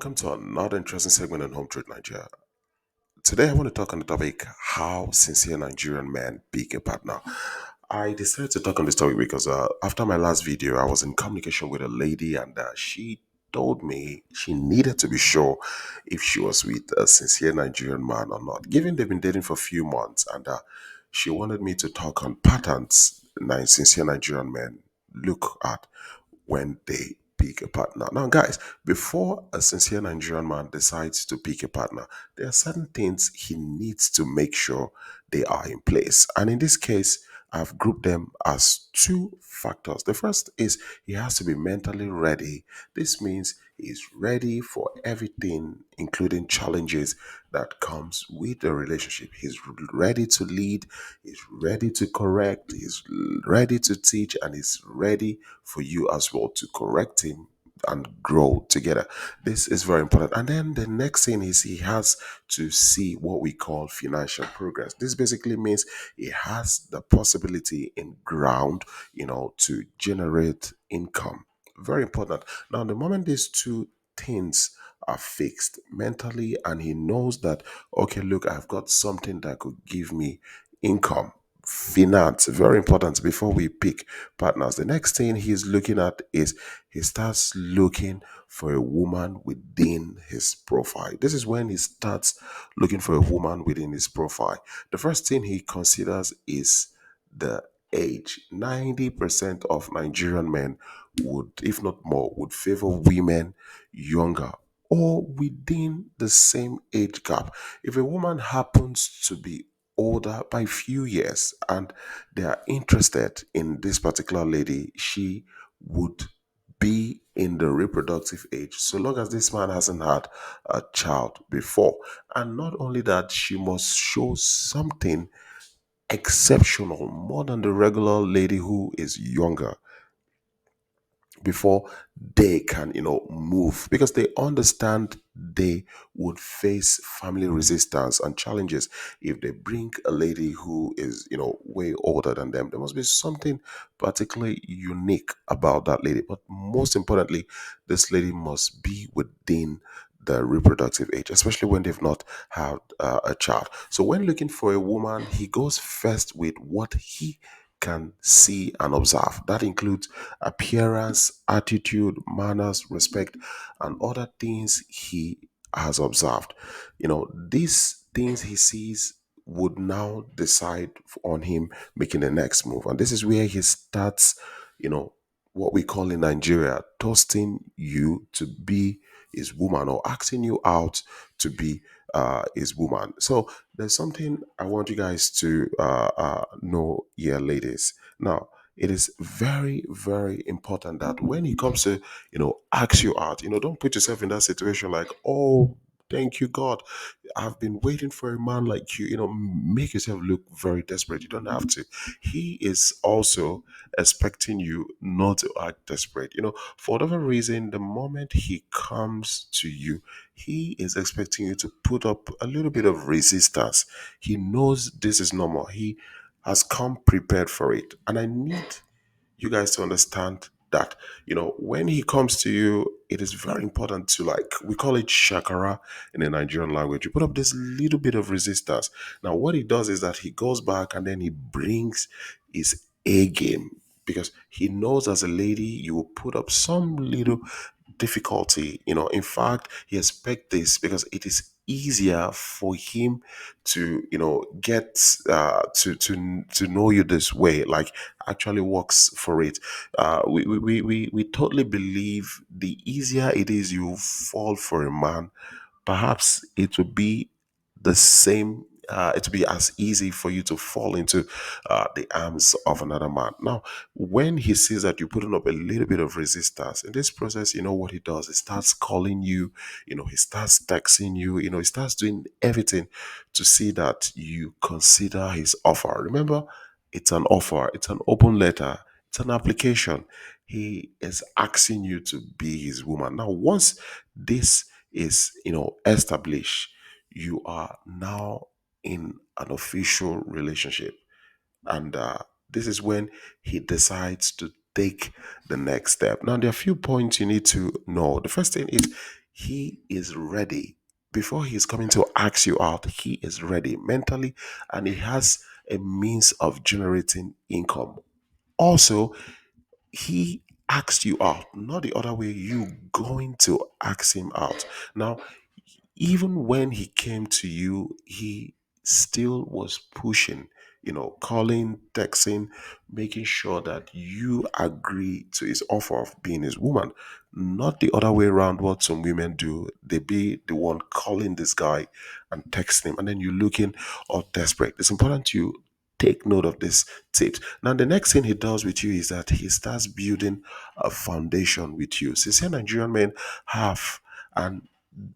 welcome to another interesting segment on Home Trade Nigeria. Today, I want to talk on the topic how sincere Nigerian men pick a partner. I decided to talk on this topic because after my last video, I was in communication with a lady and she told me she needed to be sure if she was with a sincere Nigerian man or not, given they've been dating for a few months. And she wanted me to talk on patterns sincere Nigerian men look at when they pick a partner. Now, guys, before a sincere Nigerian man decides to pick a partner, there are certain things he needs to make sure they are in place. And in this case, I've grouped them as two factors. The first is he has to be mentally ready. This means he's ready for everything, including challenges that comes with the relationship. He's ready to lead, he's ready to correct, he's ready to teach, and he's ready for you as well to correct him and grow together. This is very important. And then the next thing is he has to see what we call financial progress. This basically means he has the possibility in ground, to generate income. Very important. Now, the moment these two things are fixed mentally and he knows that, okay, look, I've got something that could give me income, finance, very important before we pick partners. The next thing he's looking at is he starts looking for a woman within his profile. This is when he starts looking for a woman within his profile. The first thing he considers is the age. 90% of Nigerian men would, if not more, would favor women younger or within the same age gap. If a woman happens to be older by a few years and they are interested in this particular lady, she would be in the reproductive age so long as this man hasn't had a child before. And not only that, she must show something exceptional more than the regular lady who is younger before they can move, because they understand they would face family resistance and challenges if they bring a lady who is way older than them. There must be something particularly unique about that lady, but most importantly, this lady must be within the reproductive age, especially when they've not had a child. So when looking for a woman, he goes first with what he can see and observe. That includes appearance, attitude, manners, respect, and other things he has observed. These things he sees would now decide on him making the next move. And this is where he starts, what we call in Nigeria, toasting you to be his woman or asking you out to be his woman. So there's something I want you guys to know here, ladies. Now, it is very, very important that when he comes to, ask you out, don't put yourself in that situation like, oh, thank you, God. I've been waiting for a man like you. Make yourself look very desperate. You don't have to. He is also expecting you not to act desperate. For whatever reason, the moment he comes to you, he is expecting you to put up a little bit of resistance. He knows this is normal. He has come prepared for it. And I need you guys to understand that when he comes to you, it is very important to, like, we call it shakara in the Nigerian language. You put up this little bit of resistance. Now what he does is that he goes back and then he brings his A game, because he knows as a lady you will put up some little difficulty. In fact, he expects this because it is easier for him to get to know you this way, like actually works for it. We totally believe the easier it is you fall for a man, perhaps it will be the same. It will be as easy for you to fall into the arms of another man. Now, when he sees that you're putting up a little bit of resistance in this process, you know what he does? He starts calling you, he starts texting you, he starts doing everything to see that you consider his offer. Remember, it's an offer, it's an open letter, it's an application. He is asking you to be his woman. Now, once this is established, you are now in an official relationship. And this is when he decides to take the next step. Now, there are a few points you need to know. The first thing is he is ready. Before he's coming to ask you out, he is ready mentally, and he has a means of generating income. Also, he asked you out, not the other way, you going to ask him out. Now, even when he came to you, he still was pushing, calling, texting, making sure that you agree to his offer of being his woman. Not the other way around, what some women do. They be the one calling this guy and texting him, and then you're looking all desperate. It's important you take note of this tips. Now, the next thing he does with you is that he starts building a foundation with you. Sincere Nigerian men have, and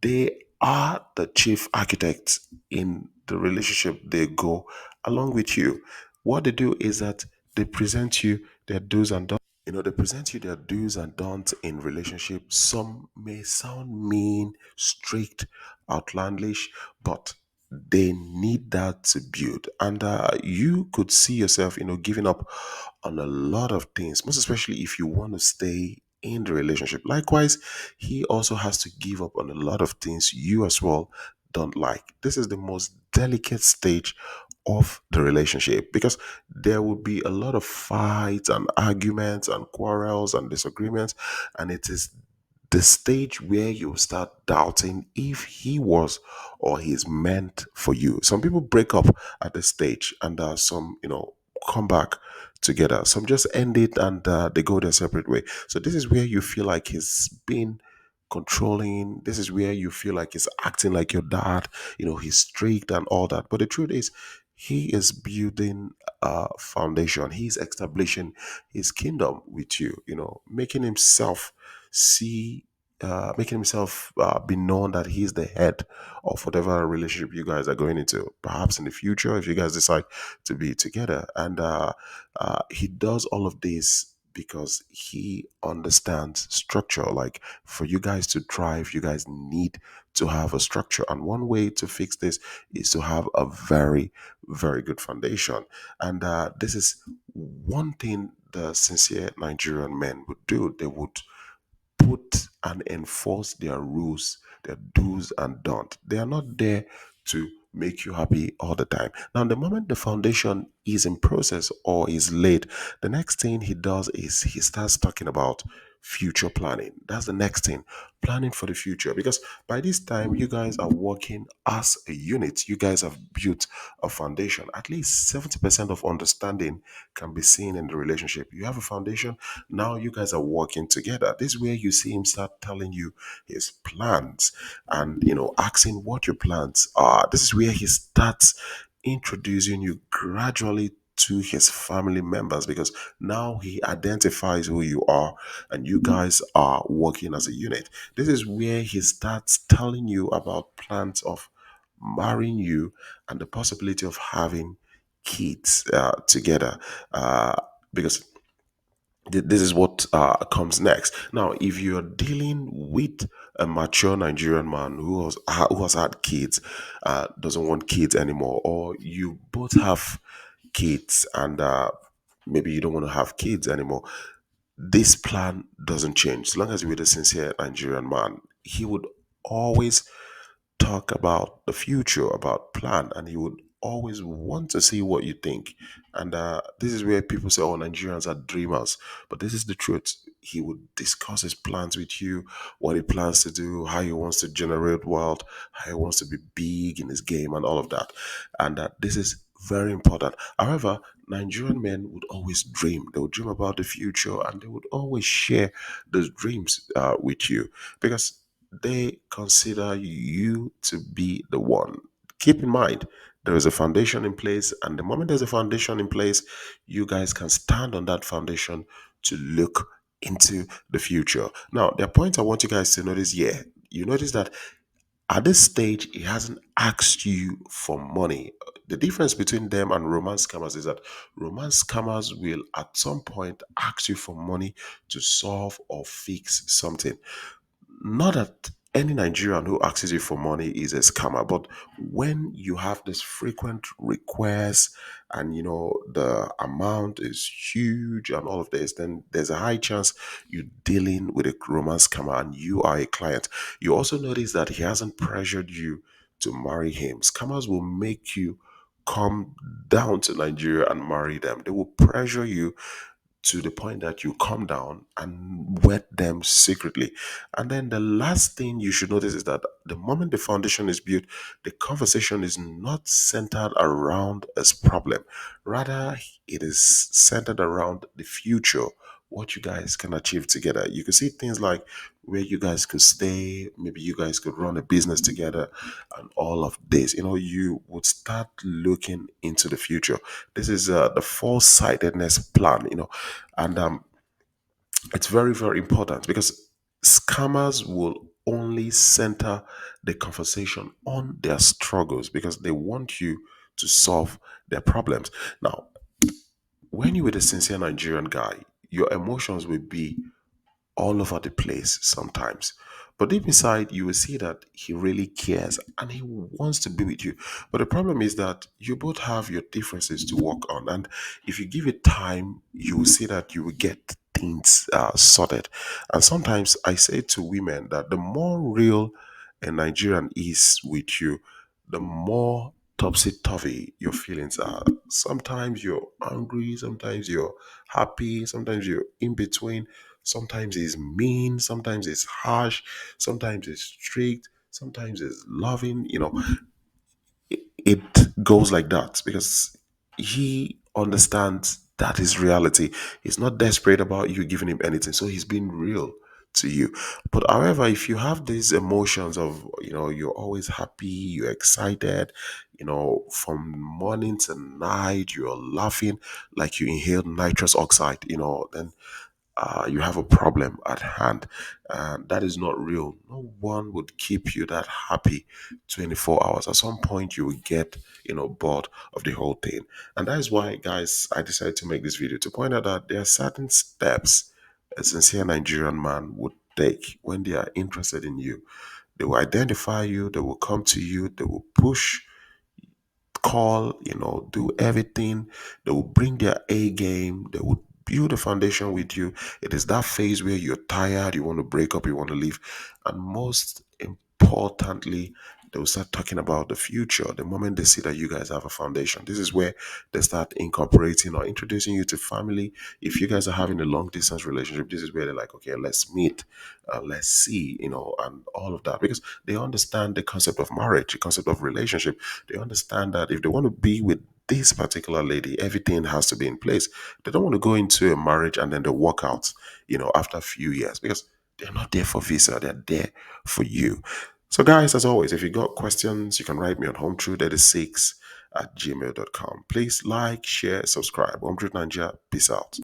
they are the chief architects in the relationship they go along with you. What they do is that they present you their do's and don'ts. They present you their do's and don'ts in relationship. Some may sound mean, strict, outlandish, but they need that to build. And you could see yourself, giving up on a lot of things, most especially if you want to stay in the relationship. Likewise, he also has to give up on a lot of things you as well don't like. This is the most delicate stage of the relationship because there will be a lot of fights and arguments and quarrels and disagreements, and it is the stage where you start doubting if he was or he's meant for you. Some people break up at this stage, and some, come back together. Some just end it, and they go their separate way. So this is where you feel like he's been controlling. This is where you feel like he's acting like your dad. He's strict and all that. But the truth is, he is building a foundation. He's establishing his kingdom with you. Making himself see, making himself be known that he's the head of whatever relationship you guys are going into. Perhaps in the future, if you guys decide to be together, and he does all of this because he understands structure. Like, for you guys to thrive, you guys need to have a structure, and one way to fix this is to have a very, very good foundation. And this is one thing the sincere Nigerian men would do. They would put and enforce their rules, their do's and don'ts. They are not there to make you happy all the time. Now, the moment the foundation is in process or is laid, the next thing he does is he starts talking about future planning. That's the next thing, planning for the future. Because by this time, you guys are working as a unit. You guys have built a foundation. At least 70% of understanding can be seen in the relationship. You have a foundation. Now you guys are working together. This is where you see him start telling you his plans and, asking what your plans are. This is where he starts introducing you gradually to his family members, because now he identifies who you are and you guys are working as a unit. This is where he starts telling you about plans of marrying you and the possibility of having kids together. Because this is what comes next. Now, if you're dealing with a mature Nigerian man who has had kids, doesn't want kids anymore, or you both have kids and maybe you don't want to have kids anymore, this plan doesn't change. As long as you're with a sincere Nigerian man, he would always talk about the future, about plan, and he would always want to see what you think. And this is where people say, "Oh, Nigerians are dreamers," but this is the truth. He would discuss his plans with you, what he plans to do, how he wants to generate wealth, how he wants to be big in his game, and all of that. And this is very important. However, Nigerian men would always dream. They would dream about the future, and they would always share those dreams with you because they consider you to be the one. Keep in mind, there is a foundation in place, and the moment there's a foundation in place, you guys can stand on that foundation to look into the future. Now, there are points I want you guys to notice here. You notice that at this stage, he hasn't asked you for money. The difference between them and romance scammers is that romance scammers will at some point ask you for money to solve or fix something. Not at any Nigerian who asks you for money is a scammer. But when you have this frequent requests and the amount is huge and all of this, then there's a high chance you're dealing with a romance scammer and you are a client. You also notice that he hasn't pressured you to marry him. Scammers will make you come down to Nigeria and marry them. They will pressure you to the point that you come down and wed them secretly. And then the last thing you should notice is that the moment the foundation is built, the conversation is not centered around a problem. Rather, it is centered around the future, what you guys can achieve together. You can see things like where you guys could stay, maybe you guys could run a business together, and all of this. You would start looking into the future. This is the foresightedness plan, and it's very, very important because scammers will only center the conversation on their struggles because they want you to solve their problems. Now, when you're with a sincere Nigerian guy, your emotions will be all over the place sometimes. But deep inside, you will see that he really cares and he wants to be with you. But the problem is that you both have your differences to work on. And if you give it time, you will see that you will get things sorted. And sometimes I say to women that the more real a Nigerian is with you, the more topsy turvy your feelings are. Sometimes you're angry, sometimes you're happy, sometimes you're in between. Sometimes it's mean, sometimes it's harsh, sometimes it's strict, sometimes it's loving. It goes like that because he understands that is reality. He's not desperate about you giving him anything, so he's being real to you. But however, if you have these emotions of you're always happy, you're excited, from morning to night, you're laughing like you inhaled nitrous oxide, then you have a problem at hand. And that is not real. No one would keep you that happy 24 hours. At some point, you will get, bored of the whole thing. And that is why, guys, I decided to make this video to point out that there are certain steps a sincere Nigerian man would take when they are interested in you. They will identify you, they will come to you, they will push, call, do everything. They will bring their A game. They will build a foundation with you. It is that phase where you're tired, you want to break up, you want to leave. And most importantly, they will start talking about the future the moment they see that you guys have a foundation. This is where they start incorporating or introducing you to family. If you guys are having a long distance relationship, this is where they're like, okay, let's meet, let's see, and all of that because they understand the concept of marriage, the concept of relationship. They understand that if they want to be with this particular lady, everything has to be in place. They don't want to go into a marriage and then they walk out, after a few years because they're not there for visa, they're there for you. So, guys, as always, if you got questions, you can write me on hometruth36 at gmail.com. Please like, share, subscribe. Home Truth Nigeria. Peace out.